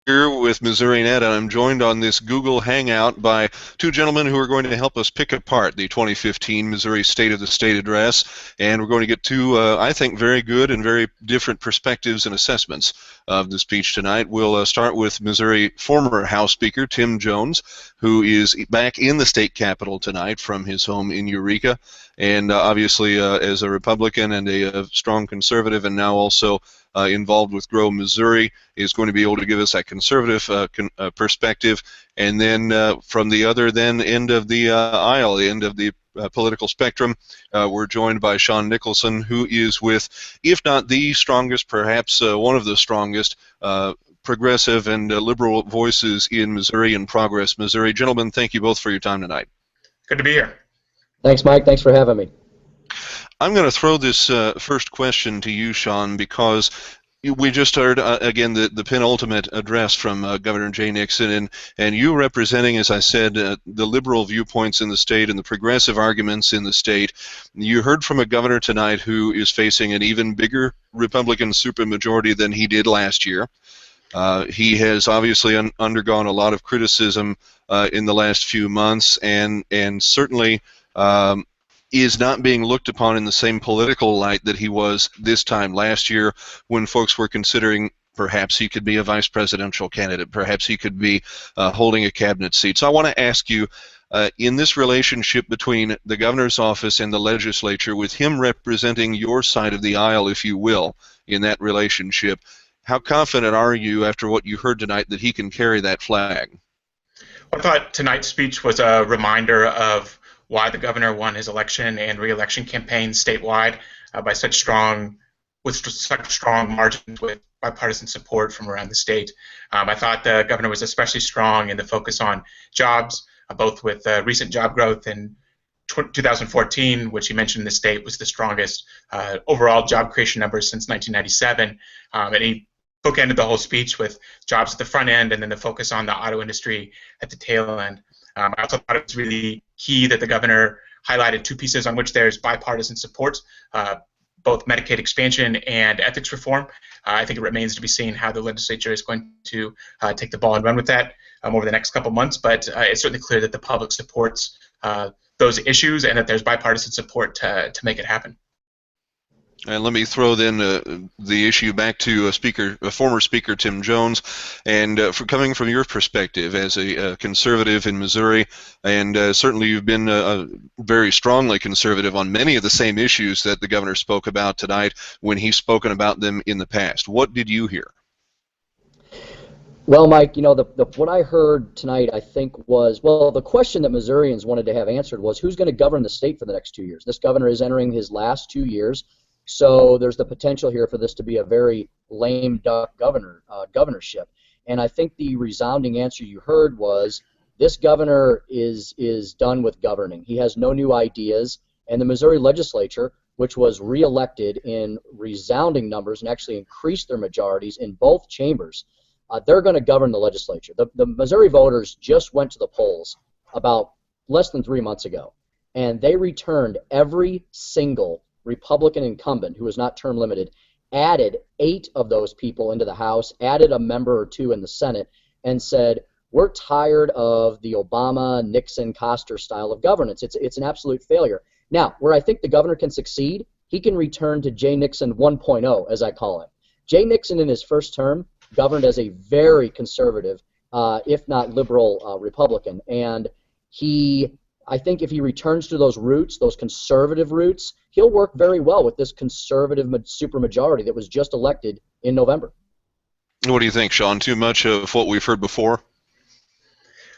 Here with Missourinet, and I'm joined on this Google Hangout by two gentlemen who are going to help us pick apart the 2015 Missouri State of the State Address, and we're going to get two, I think, very good and very different perspectives and assessments of the speech tonight. We'll start with Missouri former House Speaker Tim Jones, who is back in the state capitol tonight from his home in Eureka, and obviously as a Republican and a strong conservative, and now also involved with Grow Missouri, is going to be able to give us that conservative perspective. And then from the other end of the aisle, the end of the political spectrum, we're joined by Sean Nicholson, who is with, if not the strongest, perhaps one of the strongest progressive and liberal voices in Missouri and Progress Missouri. Gentlemen, thank you both for your time tonight. Good to be here. Thanks, Mike. Thanks for having me. I'm going to throw this first question to you, Sean, because we just heard, again, the penultimate address from Governor Jay Nixon, and you representing, as I said, the liberal viewpoints in the state and the progressive arguments in the state. You heard from a governor tonight who is facing an even bigger Republican supermajority than he did last year. He has obviously undergone a lot of criticism in the last few months, and certainly is not being looked upon in the same political light that he was this time last year, when folks were considering perhaps he could be a vice presidential candidate, perhaps he could be holding a cabinet seat. So I want to ask you, in this relationship between the governor's office and the legislature, with him representing your side of the aisle, if you will, in that relationship, how confident are you, after what you heard tonight, that he can carry that flag? I thought tonight's speech was a reminder of why the governor won his election and re-election campaign statewide with such strong margins, with bipartisan support from around the state. I thought the governor was especially strong in the focus on jobs, both with recent job growth in 2014, which he mentioned in the state was the strongest overall job creation numbers since 1997, and he bookended the whole speech with jobs at the front end and then the focus on the auto industry at the tail end. I also thought it was really key that the governor highlighted two pieces on which there's bipartisan support, both Medicaid expansion and ethics reform. I think it remains to be seen how the legislature is going to take the ball and run with that over the next couple months, but it's certainly clear that the public supports those issues and that there's bipartisan support to make it happen. And let me throw then the issue back to former Speaker Tim Jones, and coming from your perspective as a conservative in Missouri, and certainly you've been very strongly conservative on many of the same issues that the governor spoke about tonight when he's spoken about them in the past. What did you hear? Well, Mike, you know, what I heard tonight, I think, was, well, the question that Missourians wanted to have answered was, who's going to govern the state for the next 2 years? This governor is entering his last 2 years. So there's the potential here for this to be a very lame duck governorship. And I think the resounding answer you heard was, this governor is done with governing. He has no new ideas. And the Missouri legislature, which was reelected in resounding numbers and actually increased their majorities in both chambers, they're going to govern the legislature. The Missouri voters just went to the polls about less than 3 months ago, and they returned every single Republican incumbent who was not term limited, added 8 of those people into the House, added a member or 2 in the Senate, and said, we're tired of the Obama, Nixon, Koster style of governance. It's an absolute failure. Now, where I think the governor can succeed, he can return to Jay Nixon 1.0, as I call him. Jay Nixon in his first term governed as a very conservative, if not liberal, Republican, and I think if he returns to those roots, those conservative roots, he'll work very well with this conservative supermajority that was just elected in November. What do you think, Sean? Too much of what we've heard before?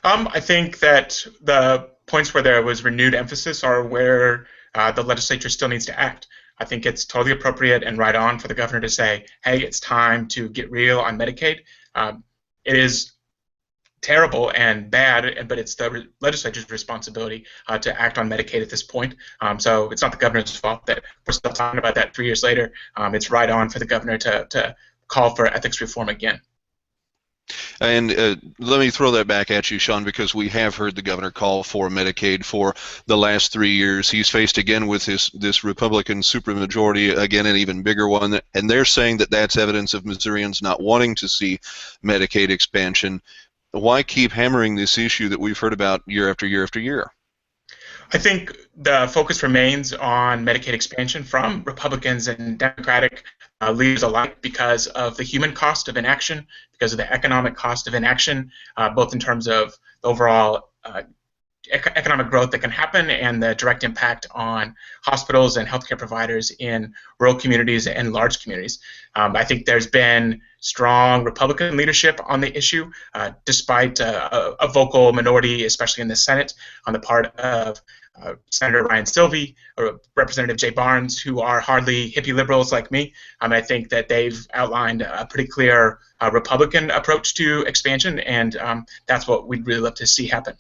I think that the points where there was renewed emphasis are where the legislature still needs to act. I think it's totally appropriate and right on for the governor to say, hey, it's time to get real on Medicaid. It is terrible and bad, but it's the legislature's responsibility to act on Medicaid at this point. So it's not the governor's fault that we're still talking about that 3 years later. It's right on for the governor to call for ethics reform again. And let me throw that back at you, Sean, because we have heard the governor call for Medicaid for the last 3 years. He's faced again with this Republican supermajority, again an even bigger one, and they're saying that that's evidence of Missourians not wanting to see Medicaid expansion. Why keep hammering this issue that we've heard about year after year after year? I think the focus remains on Medicaid expansion from Republicans and Democratic leaders alike because of the human cost of inaction, because of the economic cost of inaction, both in terms of the overall economic growth that can happen and the direct impact on hospitals and healthcare providers in rural communities and large communities. I think there's been strong Republican leadership on the issue, despite a vocal minority, especially in the Senate, on the part of Senator Ryan Silvey or Representative Jay Barnes, who are hardly hippie liberals like me. I think that they've outlined a pretty clear Republican approach to expansion, and that's what we'd really love to see happen.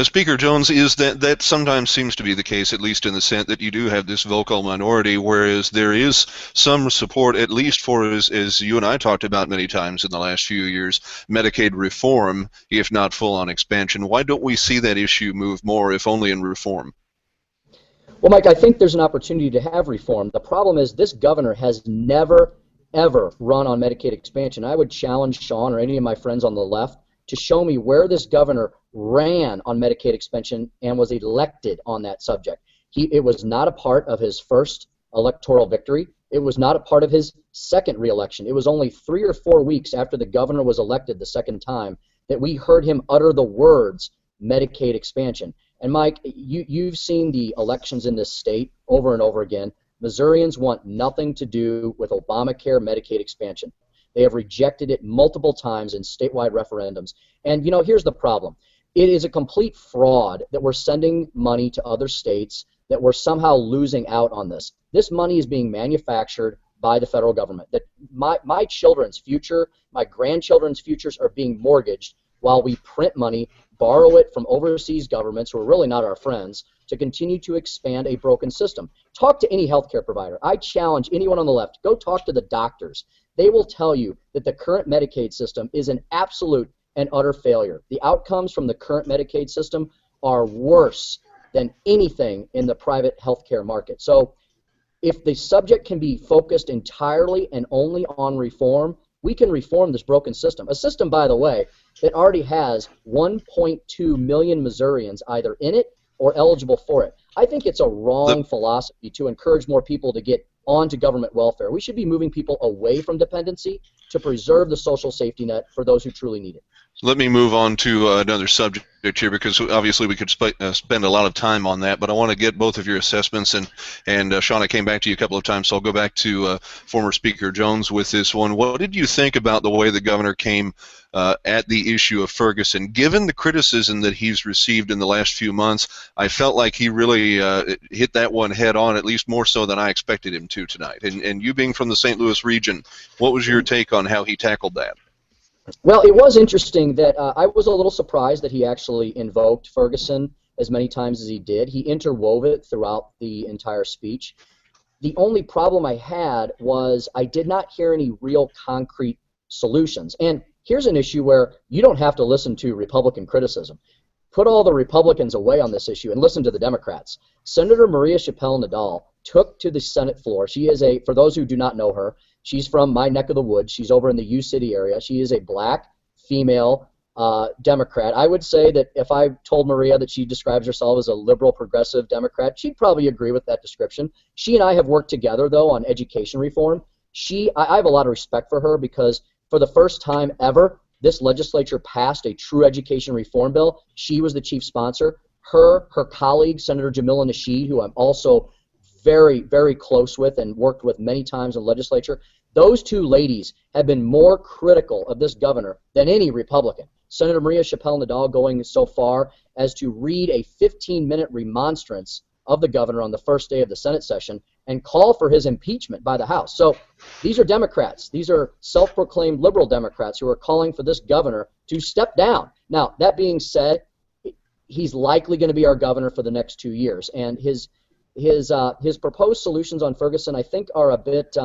Speaker Jones, is that sometimes seems to be the case, at least in the sense that you do have this vocal minority, whereas there is some support, at least for, as you and I talked about many times in the last few years, Medicaid reform, if not full-on expansion. Why don't we see that issue move more, if only in reform? Well, Mike, I think there's an opportunity to have reform. The problem is this governor has never, ever run on Medicaid expansion. I would challenge Sean or any of my friends on the left to show me where this governor ran on Medicaid expansion and was elected on that subject. It was not a part of his first electoral victory. It was not a part of his second reelection. It was only 3 or 4 weeks after the governor was elected the second time that we heard him utter the words Medicaid expansion. And Mike, you've seen the elections in this state over and over again. Missourians want nothing to do with Obamacare Medicaid expansion. They have rejected it multiple times in statewide referendums. And, you know, here's the problem. It is a complete fraud that we're sending money to other states, that we're somehow losing out on this. This money is being manufactured by the federal government. That my children's future, my grandchildren's futures are being mortgaged while we print money, borrow it from overseas governments who are really not our friends, to continue to expand a broken system. Talk to any healthcare provider. I challenge anyone on the left, go talk to the doctors. They will tell you that the current Medicaid system is an absolute and utter failure. The outcomes from the current Medicaid system are worse than anything in the private healthcare market. So if the subject can be focused entirely and only on reform, we can reform this broken system. A system, by the way, that already has 1.2 million Missourians either in it or eligible for it. I think it's a wrong philosophy to encourage more people to get onto government welfare. We should be moving people away from dependency to preserve the social safety net for those who truly need it. Let me move on to another subject here, because obviously we could spend a lot of time on that, but I want to get both of your assessments. And Sean, I came back to you a couple of times, so I'll go back to former Speaker Jones with this one. What did you think about the way the governor came at the issue of Ferguson? Given the criticism that he's received in the last few months, I felt like he really hit that one head on, at least more so than I expected him to tonight. And you being from the St. Louis region, what was your take on how he tackled that? Well, it was interesting that I was a little surprised that he actually invoked Ferguson as many times as he did. He interwove it throughout the entire speech. The only problem I had was I did not hear any real concrete solutions. And here's an issue where you don't have to listen to Republican criticism. Put all the Republicans away on this issue and listen to the Democrats. Senator Maria Chappelle-Nadal took to the Senate floor. She is for those who do not know her, she's from my neck of the woods. She's over in the U-City area. She is a black female Democrat. I would say that if I told Maria that she describes herself as a liberal progressive Democrat, she'd probably agree with that description. She and I have worked together, though, on education reform. I have a lot of respect for her because for the first time ever, this legislature passed a true education reform bill. She was the chief sponsor. Her colleague, Senator Jamila Nasheed, who I'm also very, very close with and worked with many times in the legislature, those two ladies have been more critical of this governor than any Republican. Senator Maria Chappelle-Nadal going so far as to read a 15-minute remonstrance of the governor on the first day of the Senate session and call for his impeachment by the House. So these are Democrats. These are self-proclaimed liberal Democrats who are calling for this governor to step down. Now, that being said, he's likely going to be our governor for the next 2 years, and his proposed solutions on Ferguson, I think, are a bit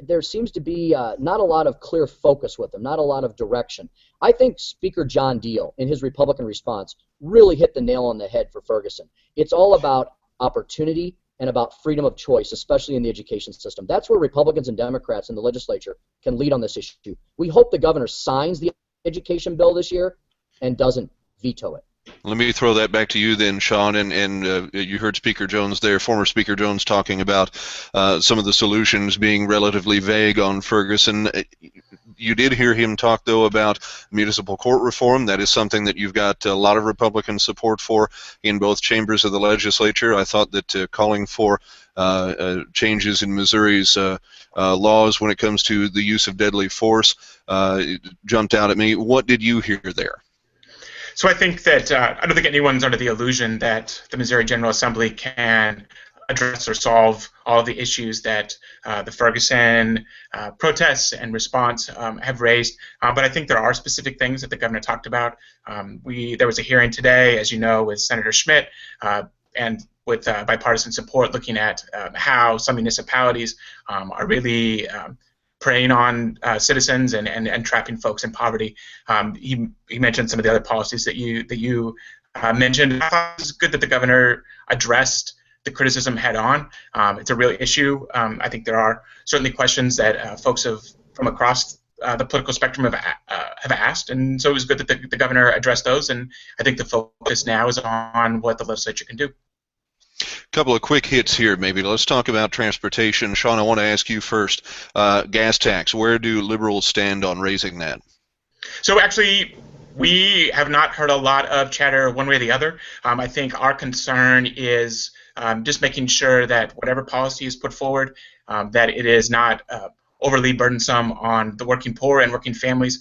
there seems to be not a lot of clear focus with them, not a lot of direction. I think Speaker John Diehl, in his Republican response, really hit the nail on the head for Ferguson. It's all about opportunity and about freedom of choice, especially in the education system. That's where Republicans and Democrats in the legislature can lead on this issue. We hope the governor signs the education bill this year and doesn't veto it. Let me throw that back to you then, Sean, and you heard Speaker Jones there, former Speaker Jones, talking about some of the solutions being relatively vague on Ferguson. You did hear him talk, though, about municipal court reform. That is something that you've got a lot of Republican support for in both chambers of the legislature. I thought that calling for changes in Missouri's laws when it comes to the use of deadly force jumped out at me. What did you hear there? So I think that I don't think anyone's under the illusion that the Missouri General Assembly can address or solve all of the issues that the Ferguson protests and response have raised. But I think there are specific things that the governor talked about. There was a hearing today, as you know, with Senator Schmidt and with bipartisan support looking at how some municipalities are really preying on citizens and trapping folks in poverty. He mentioned some of the other policies that you mentioned. I thought it was good that the governor addressed the criticism head on. It's a real issue. I think there are certainly questions that folks from across the political spectrum have asked, and so it was good that the governor addressed those. And I think the focus now is on what the legislature can do. Couple of quick hits here, maybe. Let's talk about transportation. Sean, I want to ask you first. Gas tax, where do liberals stand on raising that? So actually, we have not heard a lot of chatter one way or the other. I think our concern is just making sure that whatever policy is put forward, that it is not overly burdensome on the working poor and working families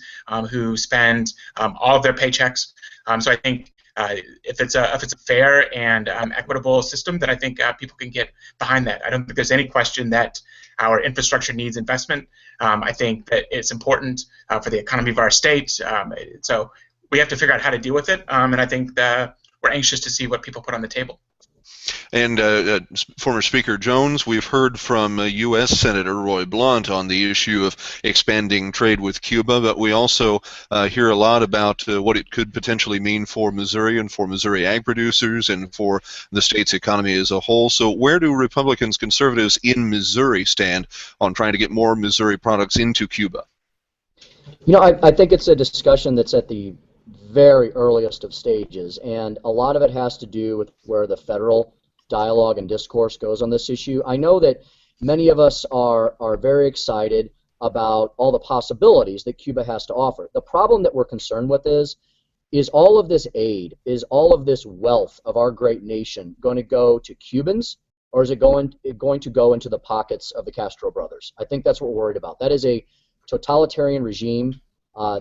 who spend all of their paychecks. So I think if it's a fair and equitable system, then I think people can get behind that. I don't think there's any question that our infrastructure needs investment. I think that it's important for the economy of our state. So we have to figure out how to deal with it, and I think we're anxious to see what people put on the table. And former Speaker Jones, we've heard from U.S. Senator Roy Blunt on the issue of expanding trade with Cuba, but we also hear a lot about what it could potentially mean for Missouri and for Missouri ag producers and for the state's economy as a whole. So where do Republicans, conservatives in Missouri stand on trying to get more Missouri products into Cuba? You know, I think it's a discussion that's at the very earliest of stages, and a lot of it has to do with where the federal dialogue and discourse goes on this issue. I know that many of us are very excited about all the possibilities that Cuba has to offer. The problem that we're concerned with is all of this aid, is all of this wealth of our great nation going to go to Cubans, or is it going to go into the pockets of the Castro brothers? I think that's what we're worried about. That is a totalitarian regime.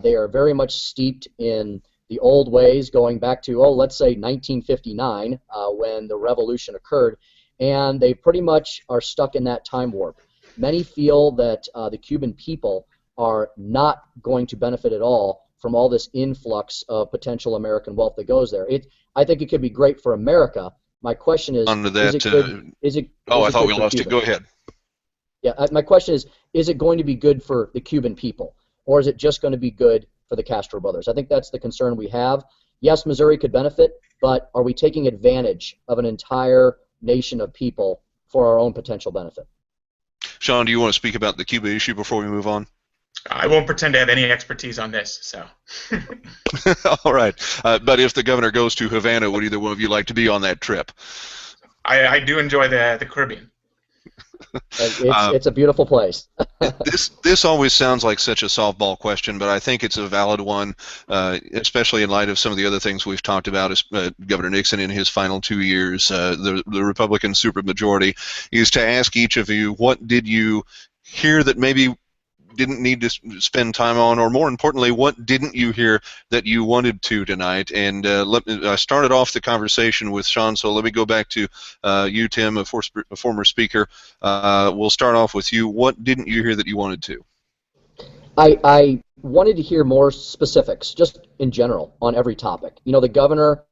They are very much steeped in the old ways, going back to, let's say 1959, when the revolution occurred, and they pretty much are stuck in that time warp. Many feel that the Cuban people are not going to benefit at all from all this influx of potential American wealth that goes there. I think it could be great for America. My question is, that, is it I thought we lost you. Go ahead. Yeah, my question is it going to be good for the Cuban people, or is it just going to be good for the Castro brothers? I think that's the concern we have. Yes, Missouri could benefit, but are we taking advantage of an entire nation of people for our own potential benefit? Sean, do you want to speak about the Cuba issue before we move on? I won't pretend to have any expertise on this, so. All right. But if the governor goes to Havana, would either one of you like to be on that trip? I do enjoy the Caribbean. It's a beautiful place. This always sounds like such a softball question, but I think it's a valid one, especially in light of some of the other things we've talked about. As Governor Nixon in his final 2 years, the Republican supermajority, is to ask each of you, what did you hear that maybe didn't need to spend time on, or more importantly, what didn't you hear that you wanted to tonight? And I started off the conversation with Sean, so let me go back to you, Tim, a former speaker. We'll start off with you. What didn't you hear that you wanted to? I wanted to hear more specifics, just in general, on every topic. You know, the governor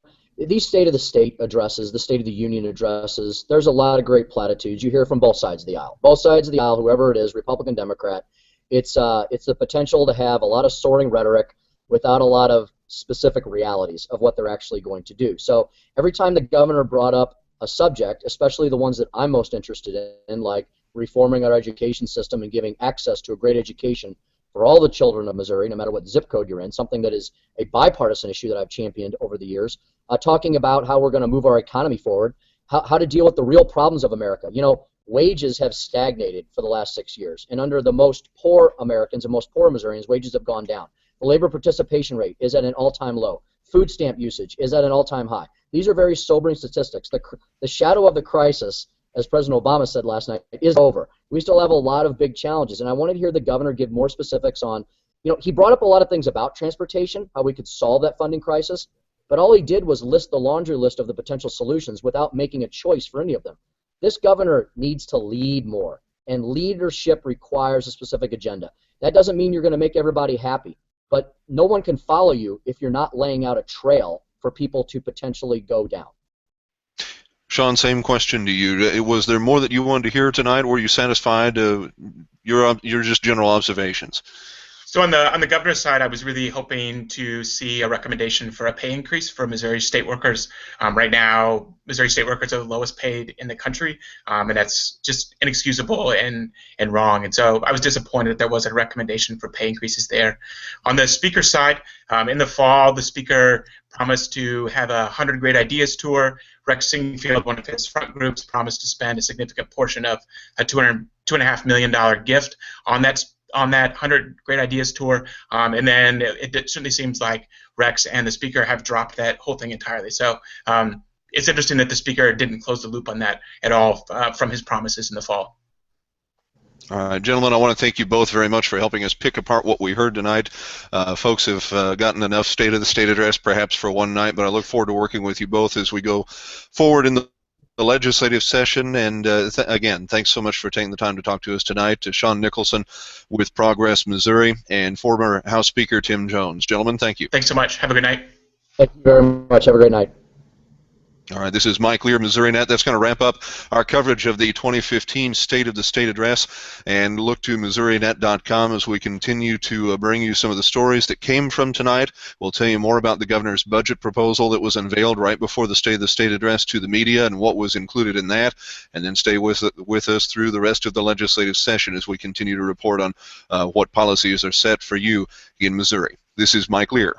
these State of the State addresses, the State of the Union addresses, there's a lot of great platitudes. You hear from both sides of the aisle. Both sides of the aisle, whoever it is, Republican, Democrat, it's the potential to have a lot of soaring rhetoric without a lot of specific realities of what they're actually going to do. So every time the governor brought up a subject, especially the ones that I'm most interested in, like reforming our education system and giving access to a great education for all the children of Missouri, no matter what zip code you're in, something that is a bipartisan issue that I've championed over the years, talking about how we're going to move our economy forward, how to deal with the real problems of America. You know, wages have stagnated for the last 6 years, and under the most poor Americans and most poor Missourians, wages have gone down. The labor participation rate is at an all-time low. Food stamp usage is at an all-time high. These are very sobering statistics. The shadow of the crisis, as President Obama said last night, is over. We still have a lot of big challenges, and I wanted to hear the governor give more specifics on, you know, he brought up a lot of things about transportation, how we could solve that funding crisis, but all he did was list the laundry list of the potential solutions without making a choice for any of them. This governor needs to lead more, and leadership requires a specific agenda. That doesn't mean you're going to make everybody happy, but no one can follow you if you're not laying out a trail for people to potentially go down. Sean, same question to you. Was there more that you wanted to hear tonight, or were you satisfied? Your just general observations. So on the governor's side, I was really hoping to see a recommendation for a pay increase for Missouri state workers. Right now, Missouri state workers are the lowest paid in the country, and that's just inexcusable and wrong. And so I was disappointed that there wasn't a recommendation for pay increases there. On the speaker's side, in the fall, the speaker promised to have a 100 Great Ideas tour. Rex Singfield, one of his front groups, promised to spend a significant portion of a $2.5 million gift on that 100 Great Ideas tour, and then it certainly seems like Rex and the speaker have dropped that whole thing entirely. So it's interesting that the speaker didn't close the loop on that at all from his promises in the fall. All right, gentlemen, I want to thank you both very much for helping us pick apart what we heard tonight. Folks have gotten enough State of the State address perhaps for one night, but I look forward to working with you both as we go forward in the legislative session. And again, thanks so much for taking the time to talk to us tonight. To Sean Nicholson with Progress Missouri and former House Speaker Tim Jones. Gentlemen, thank you. Thanks so much. Have a good night. Thank you very much. Have a great night. All right, this is Mike Lear, Missourinet. That's going to wrap up our coverage of the 2015 State of the State Address, and look to Missourinet.com as we continue to bring you some of the stories that came from tonight. We'll tell you more about the governor's budget proposal that was unveiled right before the State of the State Address to the media and what was included in that, and then stay with us through the rest of the legislative session as we continue to report on what policies are set for you in Missouri. This is Mike Lear.